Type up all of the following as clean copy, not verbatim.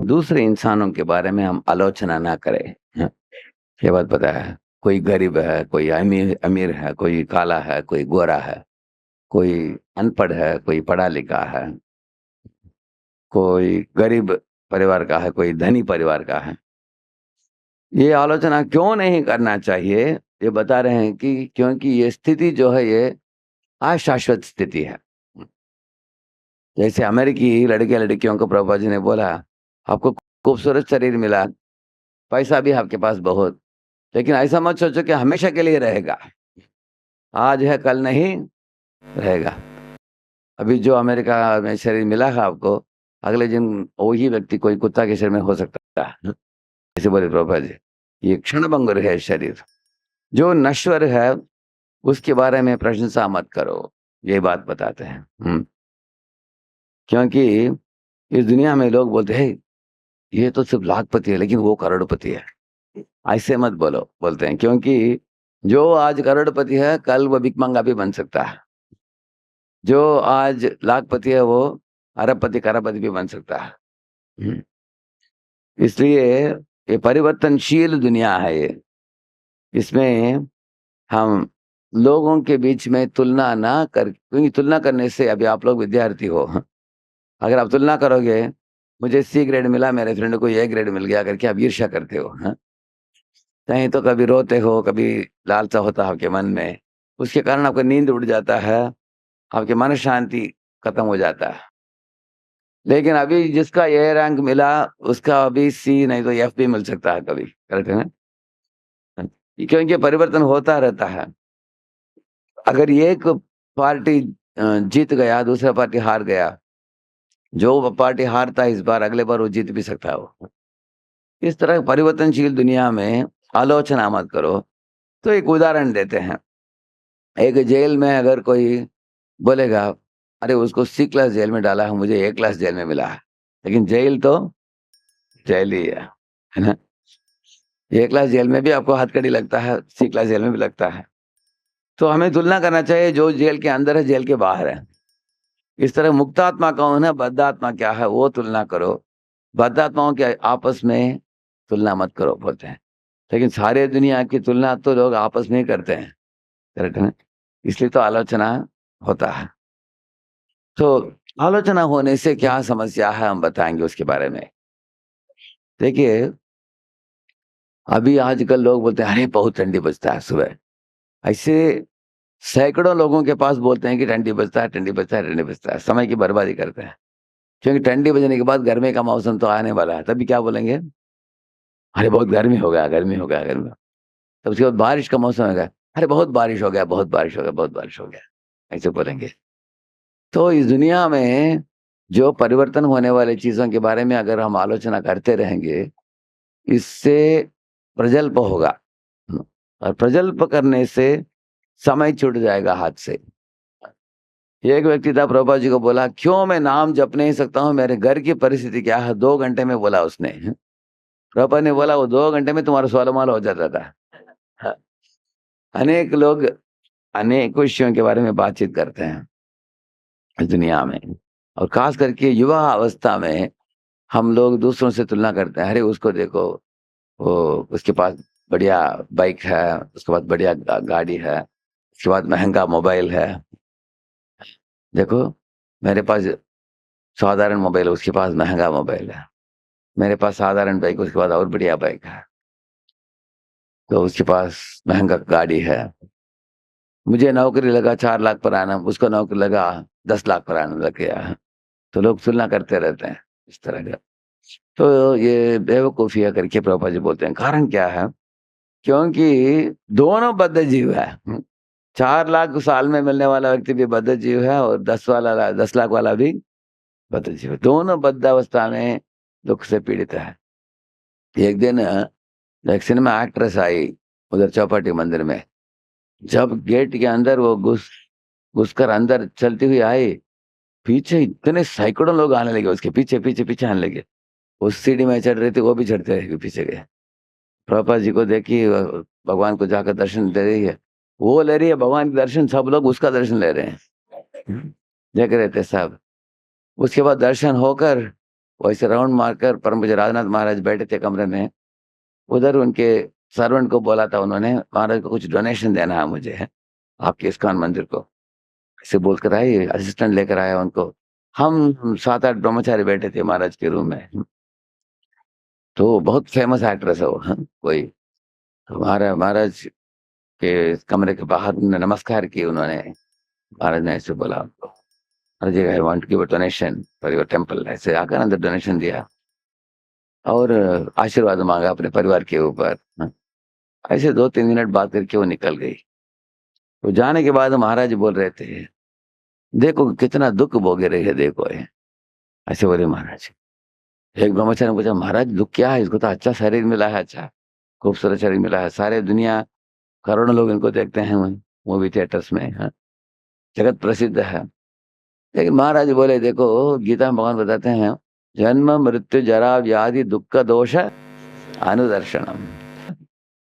दूसरे इंसानों के बारे में हम आलोचना ना करें। हाँ, ये बात पता है। कोई गरीब है, कोई अमीर अमीर है, कोई काला है, कोई गोरा है, कोई अनपढ़ है, कोई पढ़ा लिखा है, कोई गरीब परिवार का है, कोई धनी परिवार का है। ये आलोचना क्यों नहीं करना चाहिए? ये बता रहे हैं कि क्योंकि ये स्थिति जो है ये अशाश्वत स्थिति है। जैसे अमेरिकी लड़के-लड़कियों को प्रभुपाद जी ने बोला, आपको खूबसूरत शरीर मिला, पैसा भी आपके पास बहुत, लेकिन ऐसा मत सोचो कि हमेशा के लिए रहेगा। आज है कल नहीं रहेगा। अभी जो अमेरिका में शरीर मिला है आपको, अगले दिन वही व्यक्ति कोई कुत्ता के शरीर में हो सकता है। ऐसे बोले प्रभुपाद जी। ये क्षणभंगुर है शरीर। जो नश्वर है उसके बारे में प्रशंसा मत करो, ये बात बताते हैं। क्योंकि इस दुनिया में लोग बोलते हैं, ये तो सिर्फ लाखपति है लेकिन वो करोड़पति है। ऐसे मत बोलो, बोलते हैं, क्योंकि जो आज करोड़पति है कल वो भिखमंगा भी बन सकता है। जो आज लाखपति है वो अरबपति करोड़पति भी बन सकता है। हम्म, इसलिए ये परिवर्तनशील दुनिया है ये। इसमें हम लोगों के बीच में तुलना ना कर, क्योंकि तुलना करने से, अभी आप लोग विद्यार्थी हो, अगर आप तुलना करोगे, मुझे सी ग्रेड मिला, मेरे फ्रेंड को ए ग्रेड मिल गया करके आप ईर्ष्या करते हो। कहीं तो कभी रोते हो, कभी लालसा होता है आपके मन में, उसके कारण आपका नींद उड़ जाता है, आपके मन शांति खत्म हो जाता है। लेकिन अभी जिसका ए रैंक मिला उसका अभी सी नहीं तो एफ भी मिल सकता है कभी, करेक्ट है ना? क्योंकि परिवर्तन होता रहता है। अगर एक पार्टी जीत गया, दूसरा पार्टी हार गया, जो पार्टी हारता है इस बार अगले बार वो जीत भी सकता है वो। इस तरह परिवर्तनशील दुनिया में आलोचना मत करो। तो एक उदाहरण देते हैं। एक जेल में अगर कोई बोलेगा, अरे उसको सी क्लास जेल में डाला है, मुझे ए क्लास जेल में मिला है, लेकिन जेल तो जेल ही है ना? ए क्लास जेल में भी आपको हथकड़ी लगता है, सी क्लास जेल में भी लगता है। तो हमें तुलना करना चाहिए जो जेल के अंदर है, जेल के बाहर है। इस तरह मुक्तात्मा कौन है, बद्धात्मा क्या है, वो तुलना करो। बद्धात्माओं के आपस में तुलना मत करो, बोलते हैं। लेकिन सारे दुनिया की तुलना तो लोग आपस में ही करते हैं, करेक्ट है ना? इसलिए तो आलोचना होता है। तो आलोचना होने से क्या समस्या है हम बताएंगे उसके बारे में। देखिए, अभी आजकल लोग बोलते हैं, अरे बहुत ठंडी बजता है सुबह। ऐसे सैकड़ों लोगों के पास बोलते हैं कि ठंडी बजता है, ठंडी बजता है, ठंडी बजता है, समय की बर्बादी करते हैं। क्योंकि ठंडी बजने के बाद गर्मी का मौसम तो आने वाला है, तभी क्या बोलेंगे, अरे बहुत गर्मी हो गया, गर्मी हो गया, गर्मी। तब उसके बाद बारिश का मौसम हो गया, अरे बहुत बारिश हो गया, बहुत बारिश हो गया, बहुत बारिश हो गया, ऐसे बोलेंगे। तो इस दुनिया में जो परिवर्तन होने वाली चीजों के बारे में अगर हम आलोचना करते रहेंगे, इससे प्रजल्प होगा। और प्रजल्प करने से समय छूट जाएगा हाथ से। एक व्यक्ति था, प्रभुपाद जी को बोला, क्यों मैं नाम जप नहीं सकता हूँ, मेरे घर की परिस्थिति क्या है? 2 घंटे में बोला उसने। प्रभुपाद ने बोला, वो 2 घंटे में तुम्हारा सवाल हो जाता था। हाँ, अनेक लोग अनेक विषयों के बारे में बातचीत करते हैं इस दुनिया में, और खास करके युवा अवस्था में हम लोग दूसरों से तुलना करते हैं। अरे उसको देखो, वो उसके पास बढ़िया बाइक है, उसके पास बढ़िया गाड़ी है, उसके बाद महंगा मोबाइल है। देखो, मेरे पास साधारण मोबाइल है, उसके पास महंगा मोबाइल है। मेरे पास साधारण बाइक, उसके बाद और बढ़िया बाइक है, तो उसके पास महंगा गाड़ी है। मुझे नौकरी लगा 4 लाख पर आना, उसको नौकरी लगा 10 लाख पर आना लग गया है। तो लोग तुलना करते रहते हैं इस तरह का। तो ये बेवकूफिया करके प्रभुपाद जी बोलते हैं। कारण क्या है? क्योंकि दोनों बद्ध जीव है। 4 लाख साल में मिलने वाला व्यक्ति भी बद्ध जीव है, और 10 लाख वाला भी बद्ध जीव है। दोनों बद्ध अवस्था में दुख से पीड़ित है। एक दिन एक सिनेमा एक्ट्रेस आई उधर चौपाटी मंदिर में। जब गेट के अंदर वो घुसकर अंदर चलती हुई आई, पीछे इतने सैकड़ों लोग आने लगे, उसके पीछे पीछे पीछे आने लगे। उस सीढ़ी में चढ़ रही थी, वो भी चढ़ते रहे पीछे गए। प्रभुपाद जी को देखी, भगवान को जाकर दर्शन दे रही है, वो ले रही है भगवान के दर्शन, सब लोग उसका दर्शन ले रहे हैं। देख रहे थे सब। उसके बाद दर्शन होकर वैसे राउंड मारकर परम पूज्य राजनाथ महाराज बैठे थे कमरे में। उधर उनके सर्वेंट को बोला था उन्होंने, महाराज को कुछ डोनेशन देना है मुझे आपके इस्कॉन मंदिर को। ऐसे बोल कर आए, असिस्टेंट लेकर आया उनको। हम 7-8 ब्रह्मचारी बैठे थे महाराज के रूम में। तो बहुत फेमस एक्ट्रेस है वो, हाँ, कोई। तो महाराज के कमरे के बाहर उन्होंने नमस्कार किए उन्होंने। महाराज ने ऐसे बोला उनको, Maharaj ji I want to give a donation for your temple. ऐसे आकर अंदर डोनेशन दिया और आशीर्वाद मांगा अपने परिवार के ऊपर, हाँ। ऐसे 2-3 मिनट बात करके वो निकल गई। तो जाने के बाद महाराज बोल रहे थे, देखो कितना दुख भोगे रही है, देखो ये। ऐसे बोले महाराज। एक ब्रह्मचारी ने पूछा, महाराज दुख क्या है? इसको तो अच्छा शरीर मिला है, अच्छा खूबसूरत शरीर मिला है, सारे दुनिया करोड़ों लोग इनको देखते हैं मूवी थिएटर्स में, हाँ, जगत प्रसिद्ध है। लेकिन महाराज बोले, देखो गीता में भगवान बताते हैं, जन्म मृत्यु जरा व्याधि दुख दोष अनुदर्शनम।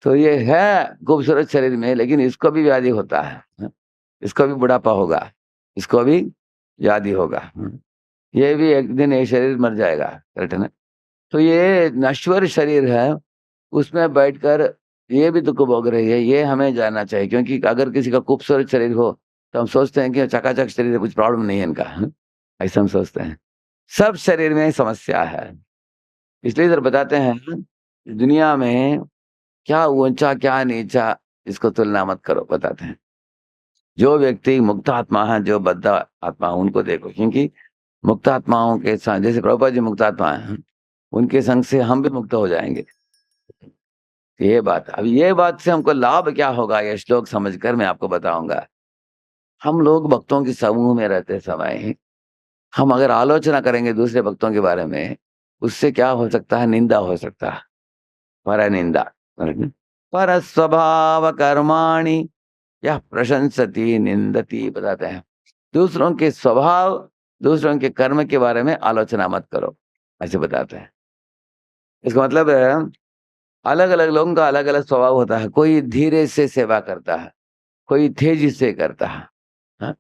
तो ये है खूबसूरत शरीर में, लेकिन इसको भी व्याधि होता है, हाँ? इसको भी बुढ़ापा होगा, इसको भी व्याधि होगा, हाँ? ये भी एक दिन ये शरीर मर जाएगा, करेक्ट है ना? तो ये नश्वर शरीर है, उसमें बैठकर ये भी दुख भोग रही है, ये हमें जानना चाहिए। क्योंकि अगर किसी का खूबसूरत शरीर हो तो हम सोचते हैं कि चकाचक शरीर है, कुछ प्रॉब्लम नहीं है इनका, हाँ? ऐसा हम सोचते हैं। सब शरीर में समस्या है। इसलिए इधर बताते हैं, दुनिया में क्या ऊंचा क्या नीचा, इसको तुलना मत करो, बताते हैं। जो व्यक्ति मुक्त आत्मा है, जो बद्ध आत्मा है, उनको देखो। क्योंकि मुक्त आत्माओं के साथ, जैसे प्रभुपाद जी मुक्त आत्मा है, उनके संग से हम भी मुक्त हो जाएंगे। ये बात, अब ये बात से हमको लाभ क्या होगा, ये श्लोक समझकर मैं आपको बताऊंगा। हम लोग भक्तों के समूह में रहते समय हम अगर आलोचना करेंगे दूसरे भक्तों के बारे में, उससे क्या हो सकता है? निंदा हो सकता है, पर निंदा। पर स्वभाव कर्माणि या प्रशंसति निंदति, बताते हैं। दूसरों के स्वभाव, दूसरों के कर्म के बारे में आलोचना मत करो, ऐसे बताते हैं। इसका मतलब है, अलग अलग लोगों का अलग अलग स्वभाव होता है। कोई धीरे से सेवा करता है, कोई तेजी से करता है, हाँ?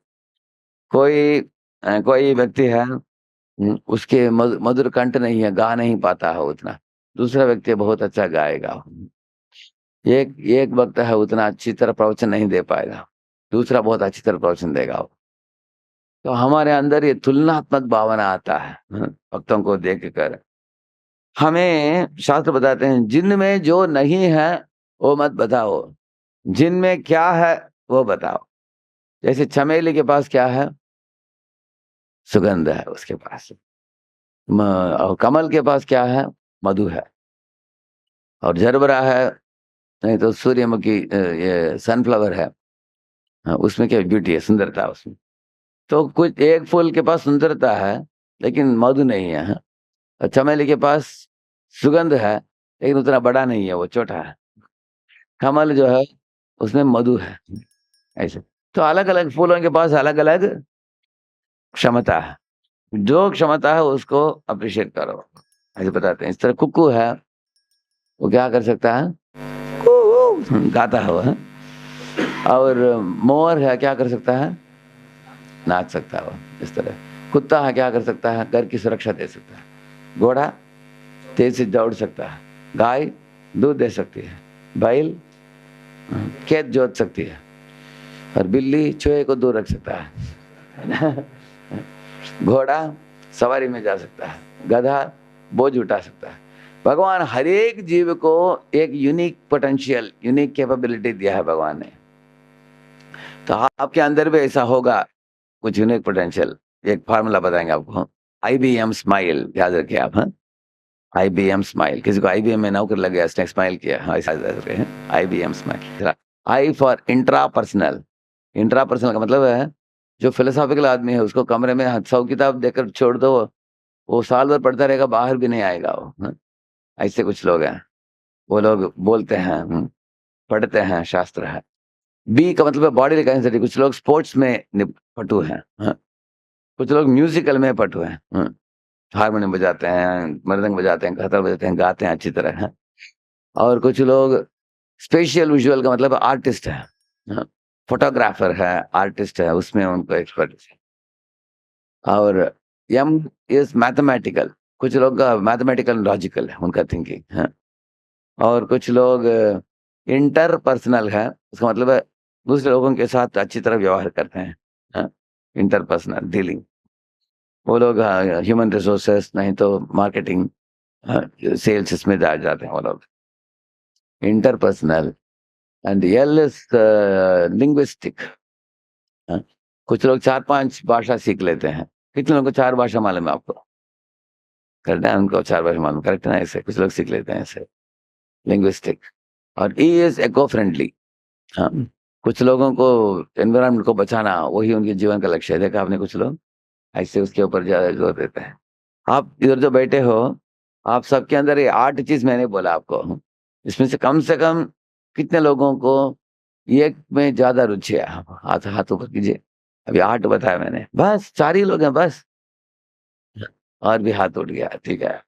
कोई कोई व्यक्ति है, उसके मधुर कंठ नहीं है, गा नहीं पाता है उतना। दूसरा व्यक्ति बहुत अच्छा गाएगा। एक एक वक्त है, उतना अच्छी तरह प्रवचन नहीं दे पाएगा, दूसरा बहुत अच्छी तरह प्रवचन देगा वो। तो हमारे अंदर ये तुलनात्मक भावना आता है, भक्तों को देख कर। हमें शास्त्र बताते हैं, जिनमें जो नहीं है वो मत बताओ, जिनमें क्या है वो बताओ। जैसे चमेली के पास क्या है? सुगंध है उसके पास। और कमल के पास क्या है? मधु है। और झरबरा है, नहीं तो सूर्यमुखी, ये सनफ्लावर है, हाँ, उसमें क्या ब्यूटी है, सुंदरता है उसमें। तो कुछ एक फूल के पास सुंदरता है लेकिन मधु नहीं है, हाँ? और चमेली के पास सुगंध है लेकिन उतना बड़ा नहीं है, वो छोटा है। कमल जो है उसमें मधु है, ऐसे। तो अलग अलग फूलों के पास अलग अलग क्षमता है, जो क्षमता है उसको अप्रिशिएट करो, ऐसे बताते हैं। इस तरह कुक्कू है, वो क्या कर सकता है? गाता है वो, हाँ? और मोर है, क्या कर सकता है? नाच सकता है वो। इस तरह कुत्ता है, क्या कर सकता है? घर की सुरक्षा दे सकता है। घोड़ा तेज से दौड़ सकता है। गाय दूध दे सकती है। बैल खेत जोत सकती है। और बिल्ली चूहे को दूर रख सकता है। घोड़ा सवारी में जा सकता है। गधा बोझ उठा सकता है। भगवान हर एक जीव को एक यूनिक पोटेंशियल, यूनिक कैपेबिलिटी दिया है भगवान ने। तो आपके अंदर भी ऐसा होगा कुछ यूनिक पोटेंशियल। एक फार्मूला बताएंगे आपको, IBM स्माइल, याद रखिए आप, हाँ? IBM smile. किसी को IBM में नौकरी लग गया, उसने स्माइल किया, हाँ, ऐसा IBM smile. I for intrapersonal. Intrapersonal का मतलब है, जो फिलोसॉफिकल आदमी है उसको कमरे में 100 किताब देकर छोड़ दो, वो साल भर पढ़ता रहेगा, बाहर भी नहीं आएगा वो, हाँ? ऐसे कुछ लोग हैं, वो लोग बोलते हैं, पढ़ते हैं, शास्त्र है। B का मतलब है बॉडी कैपेसिटी। कुछ लोग स्पोर्ट्स में पटु हैं, हाँ? कुछ लोग म्यूजिकल में पटु हैं, हारमोनियम बजाते हैं, मृदंग बजाते हैं, खतर बजाते हैं, गाते हैं अच्छी तरह, हाँ? और कुछ लोग स्पेशियल विजुअल का मतलब आर्टिस्ट है, हाँ? फोटोग्राफर है, आर्टिस्ट है, उसमें उनको एक्सपर्ट है। और M इज मैथमेटिकल। कुछ लोग का मैथमेटिकल लॉजिकल है उनका थिंकिंग, हाँ। और कुछ लोग इंटरपर्सनल है, उसका मतलब है दूसरे लोगों के साथ अच्छी तरह व्यवहार करते हैं, हाँ, इंटरपर्सनल डीलिंग। वो लोग ह्यूमन रिसोर्सेस नहीं तो मार्केटिंग, सेल्स इसमें जाते हैं वो लोग। Interpersonal and L is linguistic. कुछ लोग 4-5 भाषा सीख लेते हैं। कितने लोगों को 4 भाषा मालूम है आपको? करेक्ट है, उनको 4 भाषा मालूम, करेक्ट है ना? ऐसे कुछ लोग सीख लेते हैं ऐसे, लिंग्विस्टिक। और ई इज इको फ्रेंडली, हाँ। कुछ लोगों को एनवायरनमेंट को बचाना वही उनके जीवन का लक्ष्य है। देखा आपने, कुछ लोग ऐसे उसके ऊपर ज्यादा जोर देते हैं। आप इधर जो बैठे हो, आप सबके अंदर ये 8 चीज मैंने बोला आपको, इसमें से कम कितने लोगों को एक में ज्यादा रुचि है? हाथ हाथ ऊपर कीजिए। अभी 8 बताया मैंने, बस 4 ही लोग हैं बस। और भी हाथ उठ गया, ठीक है।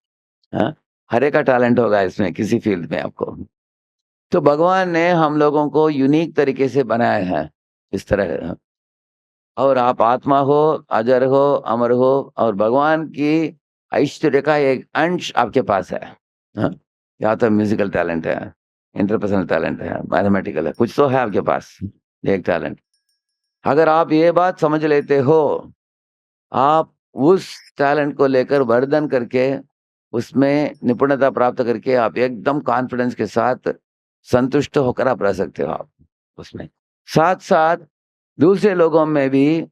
हाँ, हर एक का टैलेंट होगा इसमें किसी फील्ड में आपको। तो भगवान ने हम लोगों को यूनिक तरीके से बनाया है इस तरह। और आप आत्मा हो, अजर हो, अमर हो, और भगवान की ऐश्वर्य का एक अंश आपके पास है, हाँ? या तो म्यूजिकल टैलेंट है, इंटरपर्सनल टैलेंट है, मैथमेटिकल है, कुछ तो है आपके पास एक टैलेंट। अगर आप ये बात समझ लेते हो, आप उस टैलेंट को लेकर वर्धन करके उसमें निपुणता प्राप्त करके आप एकदम कॉन्फिडेंस के साथ संतुष्ट होकर आप रह सकते हो आप उसमें। साथ साथ दूसरे लोगों में भी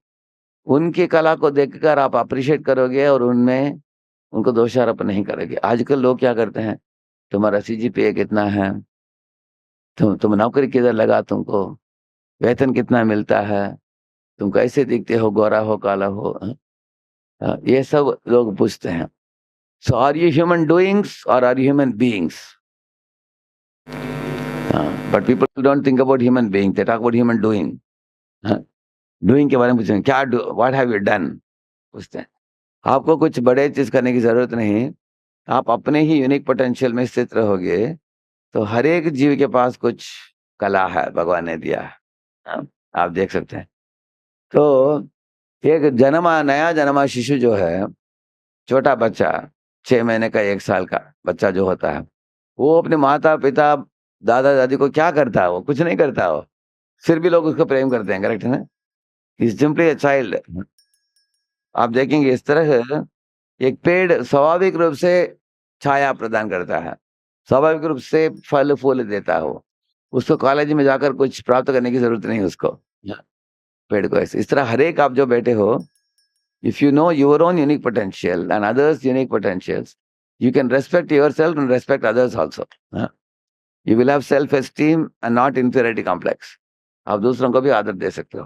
उनकी कला को देखकर आप अप्रिशिएट करोगे और उनमें उनको दोषारोप नहीं करोगे। आजकल लोग क्या करते हैं, तुम्हारा सीजीपीए कितना है, तुम नौकरी किधर लगा, तुमको वेतन कितना मिलता है, तुम कैसे दिखते हो, गोरा हो काला हो, ये सब लोग पूछते हैं। So are you human doings और are you human beings? But people don't think about human being, they talk about human doing. Doing के बारे में पूछेंगे, क्या व्हाट हैव यू डन, पूछते हैं। आपको कुछ बड़े चीज करने की जरूरत नहीं, आप अपने ही यूनिक पोटेंशियल में स्थित रहोगे तो हर एक जीव के पास कुछ कला है, भगवान ने दिया है, हाँ, आप देख सकते हैं। तो एक नया जन्मा शिशु जो है, छोटा बच्चा, 6 महीने का, 1 साल का बच्चा जो होता है, वो अपने माता पिता दादा दादी को क्या करता है? वो कुछ नहीं करता वो, फिर भी लोग उसको प्रेम करते हैं, करेक्ट है ना? Is simply a child. आप देखेंगे इस तरह से एक पेड़ स्वाभाविक रूप से छाया प्रदान करता है, स्वाभाविक रूप से फल फूल देता है वो, उसको कॉलेज में जाकर कुछ प्राप्त करने की जरूरत नहीं उसको, हाँ, पेड़ को ऐसे। इस तरह हर एक आप जो बैठे हो, if you know your own unique potential and others unique potentials, you can respect your self and respect others also. You will have self esteem and not inferiority complex. आप दूसरों को भी आदर दे सकते हो।